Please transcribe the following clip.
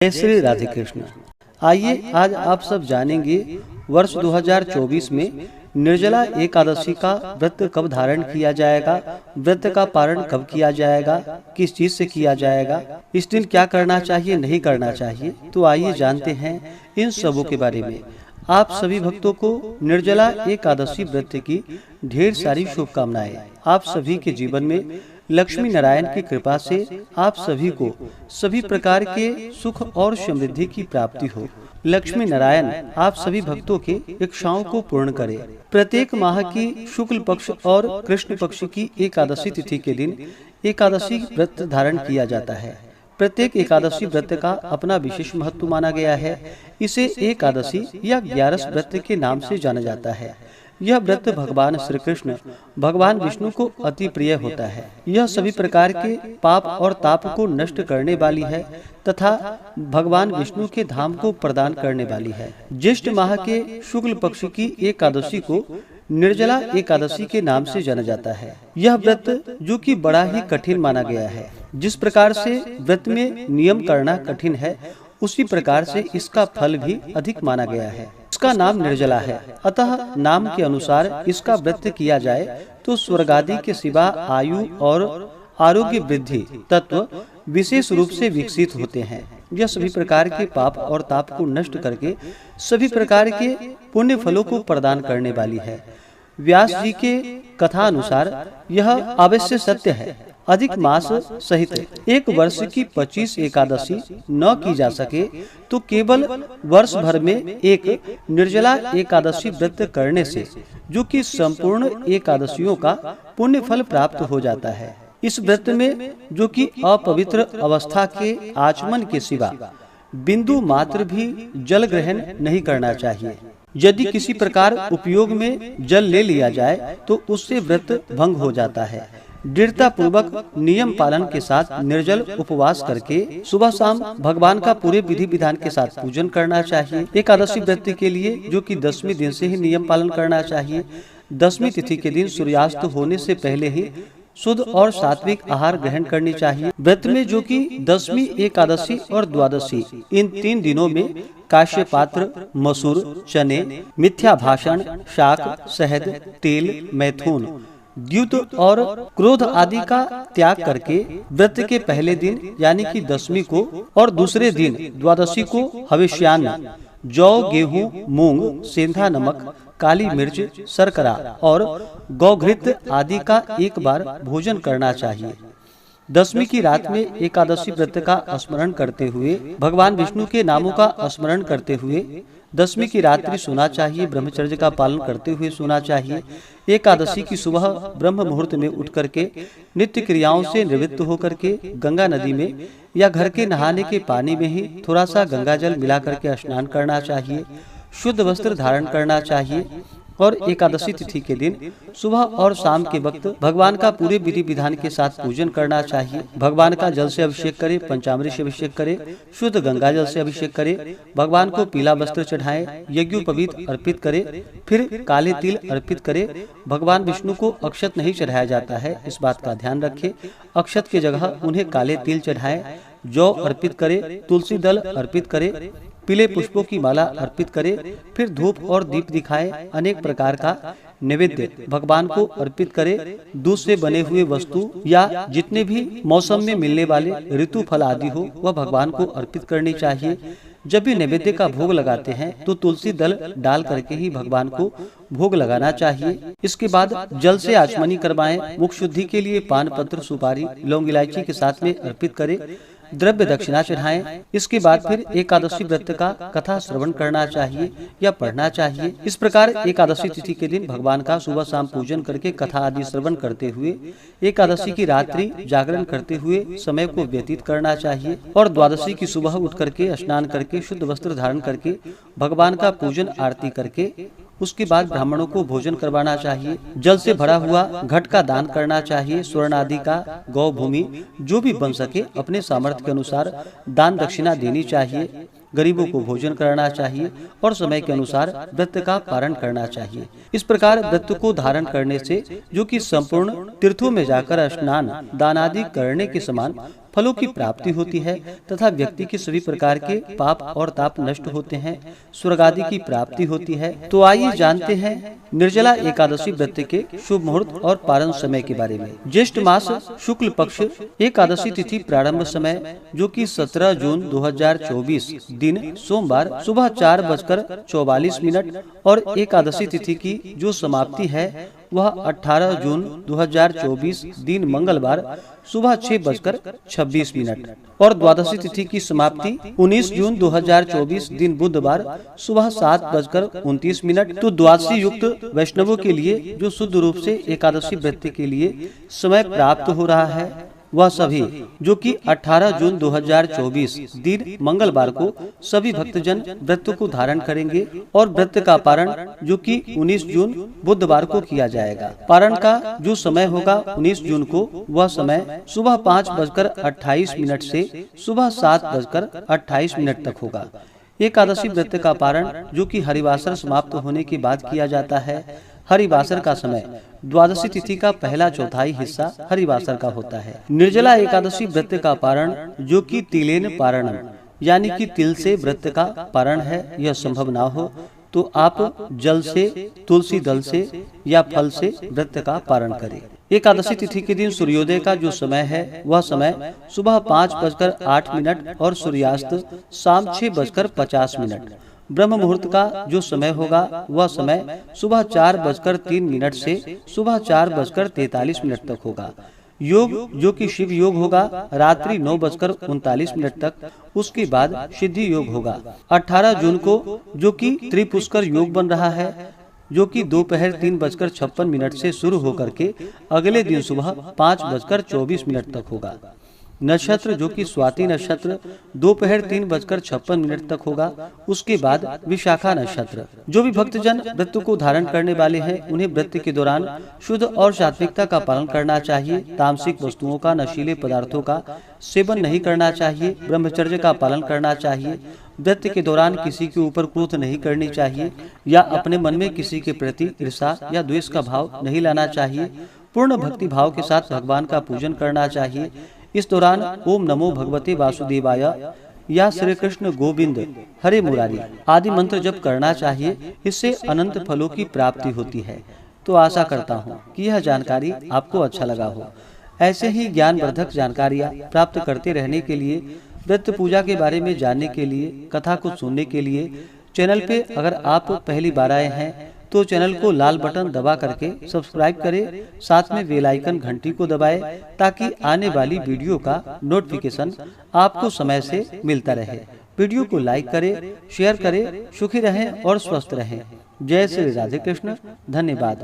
जय श्री राधे कृष्ण। आइए आज आप सब जानेंगे वर्ष 2024 में निर्जला एकादशी का व्रत कब धारण किया जाएगा, व्रत का पारण कब किया जाएगा, किस चीज से किया जाएगा, इस दिन क्या करना चाहिए नहीं करना चाहिए। तो आइए जानते हैं इन सबों के बारे में। आप सभी भक्तों को निर्जला एकादशी व्रत की ढेर सारी शुभकामनाएं। आप सभी के जीवन में लक्ष्मी नारायण की कृपा से आप सभी को सभी प्रकार के सुख और समृद्धि की प्राप्ति हो। लक्ष्मी नारायण आप सभी भक्तों के इच्छाओं को पूर्ण करे। प्रत्येक माह की शुक्ल पक्ष और कृष्ण पक्ष की एकादशी तिथि के दिन एकादशी व्रत धारण किया जाता है। प्रत्येक एकादशी व्रत का अपना विशेष महत्व माना गया है। इसे एकादशी या 11 व्रत के नाम से जाना जाता है। यह व्रत भगवान श्री कृष्ण भगवान विष्णु को अति प्रिय होता है। यह सभी प्रकार के पाप और ताप को नष्ट करने वाली है तथा भगवान विष्णु के धाम को प्रदान करने वाली है। ज्येष्ठ माह के शुक्ल पक्ष की एकादशी को निर्जला एकादशी के नाम से जाना जाता है। यह व्रत जो कि बड़ा ही कठिन माना गया है। जिस प्रकार से व्रत में नियम करना कठिन है, उसी प्रकार से इसका फल भी अधिक माना गया है। इसका नाम निर्जला है, अतः नाम के अनुसार इसका व्रत किया जाए तो स्वर्ग आदि के सिवा आयु और आरोग्य वृद्धि तत्व विशेष रूप से विकसित होते हैं। यह सभी प्रकार के पाप और ताप को नष्ट करके सभी प्रकार के पुण्य फलों को प्रदान करने वाली है। व्यास जी के कथा अनुसार यह अवश्य सत्य है। अधिक मास सहित एक वर्ष की 25 एकादशी न की जा सके तो केवल वर्ष भर में एक निर्जला एकादशी व्रत करने से जो कि संपूर्ण एकादशियों का पुण्य फल प्राप्त हो जाता है। इस व्रत में जो कि अपवित्र अवस्था के आचमन के सिवा बिंदु मात्र भी जल ग्रहण नहीं करना चाहिए। यदि किसी प्रकार उपयोग में जल ले लिया जाए तो उससे व्रत भंग हो जाता है। दृढ़ता पूर्वक नियम पालन के साथ निर्जल उपवास करके सुबह शाम भगवान का पूरे विधि विधान के साथ पूजन करना चाहिए। एकादशी व्रत के लिए जो कि 10वें दिन से ही नियम पालन करना चाहिए। 10वीं तिथि के दिन सूर्यास्त होने से पहले ही शुद्ध और सात्विक आहार ग्रहण करनी चाहिए। व्रत में जो कि 10वीं एकादशी और द्वादशी इन 3 दिनों में काश्य पात्र, मसूर, चने, मिथ्या भाषण, शाक, शहद, तेल, मैथुन, द्युत और क्रोध आदि का त्याग करके व्रत के पहले दिन यानी कि 10वीं को और दूसरे दिन द्वादशी को हविष्यान्न जौ, गेहूं, मूंग, सेंधा नमक, काली मिर्च, शर्करा और गौघृत आदि का एक बार भोजन करना चाहिए। 10वीं की रात में एकादशी व्रत का स्मरण करते हुए भगवान विष्णु के नामों का स्मरण करते हुए 10वीं की रात्रि सोना चाहिए। ब्रह्मचर्य का पालन करते हुए सोना चाहिए। एकादशी की सुबह ब्रह्म मुहूर्त में उठ करके नित्य क्रियाओं से निवृत्त होकर के गंगा नदी में या घर के नहाने के पानी में ही थोड़ा सा गंगा जल मिला करके स्नान करना चाहिए। शुद्ध वस्त्र धारण करना चाहिए और एकादशी तिथि के दिन सुबह और शाम के वक्त भगवान का पूरे विधि विधान के साथ पूजन करना चाहिए। भगवान का जल से अभिषेक करे, पंचामृत से अभिषेक करे, शुद्ध गंगा जल से अभिषेक करे, भगवान को पीला वस्त्र चढ़ाए, यज्ञोपवीत अर्पित करे, फिर काले तिल अर्पित करे। भगवान विष्णु को अक्षत नहीं चढ़ाया जाता है, इस बात का ध्यान रखे। अक्षत की जगह उन्हें काले तिल चढ़ाए, जौ अर्पित करे, तुलसी दल अर्पित करे, पीले पुष्पों की माला अर्पित करे, फिर धूप और दीप दिखाए, अनेक प्रकार का नैवेद्य भगवान को अर्पित करे। दूध से बने हुए वस्तु या जितने भी मौसम में मिलने वाले ऋतु फल आदि हो वह भगवान को अर्पित करनी चाहिए। जब भी नैवेद्य का भोग लगाते हैं तो तुलसी दल डाल करके ही भगवान को भोग लगाना चाहिए। इसके बाद जल से आचमनी करवाएं। मुख शुद्धि के लिए पान पत्र, सुपारी, लौंग, इलायची के साथ में अर्पित करें। द्रव्य दक्षिणा चढ़ाएं। इसके बाद फिर एकादशी व्रत का कथा श्रवण करना चाहिए या पढ़ना चाहिए। इस प्रकार एकादशी तिथि के दिन भगवान का सुबह शाम पूजन करके कथा आदि श्रवण करते हुए एकादशी की रात्रि जागरण करते हुए समय को व्यतीत करना चाहिए और द्वादशी की सुबह उठ करके स्नान करके शुद्ध वस्त्र धारण करके भगवान का पूजन आरती करके उसके बाद ब्राह्मणों को भोजन करवाना चाहिए। जल से भरा हुआ घट का दान करना चाहिए। स्वर्ण आदि का, गौ भूमि जो भी बन सके अपने सामर्थ्य के अनुसार दान दक्षिणा देनी चाहिए। गरीबों को भोजन कराना चाहिए और समय के अनुसार व्रत का पारण करना चाहिए। इस प्रकार व्रत को धारण करने से जो कि संपूर्ण तीर्थों में जाकर स्नान दान आदि करने के समान फलों की प्राप्ति होती है तथा व्यक्ति के सभी प्रकार के पाप और ताप नष्ट होते हैं, स्वर्ग आदि की प्राप्ति होती है। तो आइए जानते हैं निर्जला एकादशी व्रत के शुभ मुहूर्त और पारण समय के बारे में। ज्येष्ठ मास शुक्ल पक्ष एकादशी तिथि प्रारंभ समय जो कि 17 जून 2024 दिन सोमवार सुबह 4:44 और एकादशी तिथि की जो समाप्ति है वह 18 जून 2024 दिन मंगलवार सुबह 6:26 और द्वादशी तिथि की समाप्ति 19 जून 2024 दिन बुधवार सुबह 7:29। तो द्वादशी युक्त वैष्णवों के लिए जो शुद्ध रूप से एकादशी व्रत के लिए समय प्राप्त हो रहा है वह सभी जो कि 18 जून 2024 दिन मंगलवार को सभी भक्तजन व्रत को धारण करेंगे और व्रत का पारण जो कि 19 जून बुधवार को किया जाएगा। पारण का जो समय होगा 19 जून को वह समय सुबह 5:28 से सुबह 7:28 तक होगा। एकादशी व्रत का पारण जो कि हरिवासर समाप्त होने के बाद किया जाता है। हरिवासर का समय द्वादशी तिथि का पहला चौथाई हिस्सा हरिवासर का होता है। निर्जला एकादशी व्रत का पारण जो कि तिलेन पारणम यानी कि तिल से व्रत का पारण है, यह संभव ना हो तो आप जल से, तुलसी दल से या फल से व्रत का पारण करें। एकादशी तिथि के दिन सूर्योदय का जो समय है वह समय सुबह 5:08 और सूर्यास्त शाम 6:50। ब्रह्म मुहूर्त का जो समय होगा वह समय सुबह 4:03 से सुबह 4:43 तक होगा। योग जो कि शिव योग होगा रात्रि 9:39 तक। उसके बाद सिद्धि योग होगा 18 जून को जो कि त्रिपुष्कर योग बन रहा है जो कि दोपहर 3:56 से शुरू होकर के अगले दिन सुबह 5:24 तक होगा। नक्षत्र जो कि स्वाति नक्षत्र दोपहर 3:56 तक होगा। उसके बाद विशाखा नक्षत्र। जो भी भक्तजन व्रत को धारण करने वाले हैं उन्हें व्रत के दौरान शुद्ध और सात्विकता का पालन करना चाहिए। तामसिक वस्तुओं का, नशीले पदार्थों का सेवन नहीं करना चाहिए। ब्रह्मचर्य का पालन करना चाहिए। व्रत के दौरान किसी के ऊपर क्रोध नहीं करनी चाहिए या अपने मन में किसी के प्रति ईर्ष्या या द्वेष का भाव नहीं लाना चाहिए। पूर्ण भक्ति भाव के साथ भगवान का पूजन करना चाहिए। इस दौरान ओम नमो भगवते वासुदेवाय या श्री कृष्ण गोविंद हरे मुरारी आदि मंत्र जप करना चाहिए। इससे अनंत फलों की प्राप्ति होती है। तो आशा करता हूँ कि यह जानकारी आपको अच्छा लगा हो। ऐसे ही ज्ञानवर्धक जानकारियाँ प्राप्त करते रहने के लिए, व्रत पूजा के बारे में जानने के लिए, कथा को सुनने के लिए चैनल पे अगर आप पहली बार आए हैं तो चैनल को लाल बटन दबा करके सब्सक्राइब करें, साथ में बेल आइकन घंटी को दबाएं ताकि आने वाली वीडियो का नोटिफिकेशन आपको समय से मिलता रहे। वीडियो को लाइक करें, शेयर करें। सुखी रहें और स्वस्थ रहें। जय श्री राधे कृष्ण। धन्यवाद।